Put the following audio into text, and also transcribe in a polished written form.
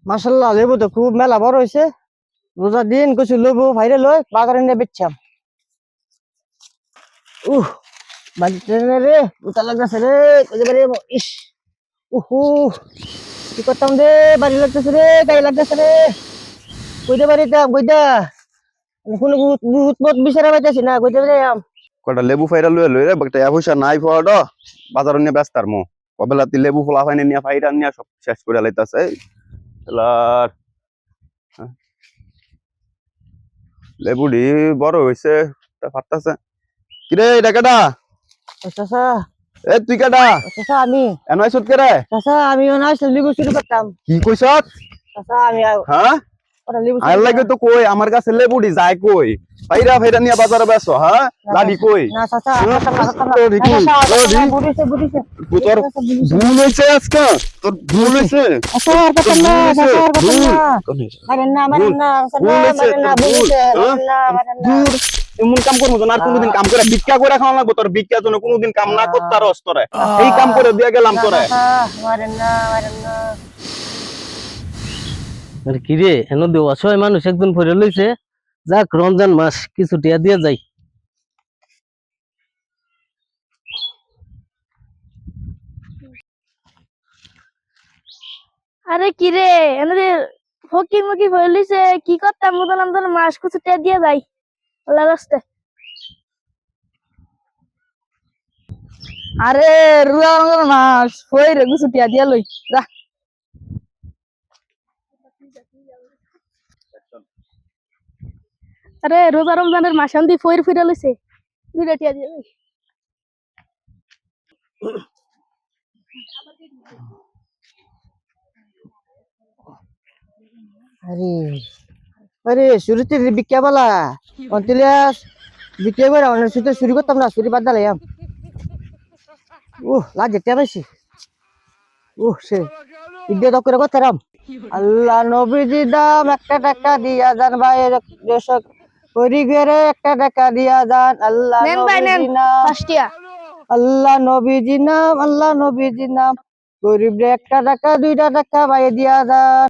মাশাআল্লাহ লেবু তো খুব মেলা বড় হয়েছে। রোজার দিন কিছু লেবু ভাইরে লই বাজারে নিয়ে বেচছাম। উহ বাড়িতে রে উতা লাগতেছে রে একেবারে ইস উহু কি করতাম রে বাড়ি লাগতেছে রে গায়ে লাগতেছে রে কইতে বাড়িতাম কইতা কোনো ভূত মত বিচারা পাইতাছি না কইতে যাইয়াম। কটা লেবু ফাইরা লুয়ে লই রে বকটা পয়সা নাই ফড় বাজার নিয়ে ব্যস্ত আর মো কবেলাতি লেবু ফলা ফাইনে নিয়ে ফাইরা নিয়ে সব শেষ করে লাইতাছে এলার লেবুডি বড় হইছে তা ফাটতাছে কিরে এটা কেডা চাচা এ তুই কেডা চাচা আমি এনয় সুত কে রে চাচা আমি অনাস লেবু চুরি করতাম। কি কইছত চাচা আমি হ্যাঁ ওটা লেবু আর লাগে তো কই আমার কাছে লেবুডি যায় কই ফাইরা ফাইরা নিয়ে বাজারে বেচো হ্যাঁ লাডি কই না চাচা বুড়িছে বুড়িছে তোর ভুল হইছে আজকে তোর ভুল হইছে চাচা আর কথা না চাচা আর কথা না মারেন না মারেন না মারেন না বুড়িছে মারেন না দূর এমন কাম করবো না আর কোনদিন কাম করে ভিক্ষা করে খাওয়া লাগবো তোর ভিক্ষা জন্য কোনদিন কাম না করতে আর অস্তরে এই কাম করে দিয়ে গেলাম তোরে মারেন না মারেন না। আর কি রে এনে দেও অসহায় মানুষ একজন ভরে লইছে যাক রমজান মাস কিছু টিয়া দিয়ে যাই। আরে কি রে এনে ফকির মুকি হইলিছে কি করতাম মুদলাম ধরে মাস কিছু তে দিয়ে যাই আল্লাহ রাস্তে। আরে রুয়া মাস হই রে কিছু টিয়া দিয়া লই যা। আরে রোজা রমজানের মাসান দি ফইর ফিরা লইছে দুইটা টিয়া দিয়া লই। আরে আরে শুরুতে বিক্রিয়া বালা অন্তিলিয়াস বিক্রিয়া করে অনেক সুতে শুরু করতাম না শুরু বাদ দালাম। লাজ যেতে পাইছি সে ইদ্যা দক করে করতাম। আল্লাহ নবীজি দাম একটা টাকা দিয়া যান ভাই দেশক করি গেরে একটা টাকা দিয়া যান আল্লাহ নেন ভাই নেন নবীজি নাম 5 টিয়া। আল্লাহ নবীজি নাম গরিব রে একটা টাকা দুইটা টাকা ভাই দিয়া যান।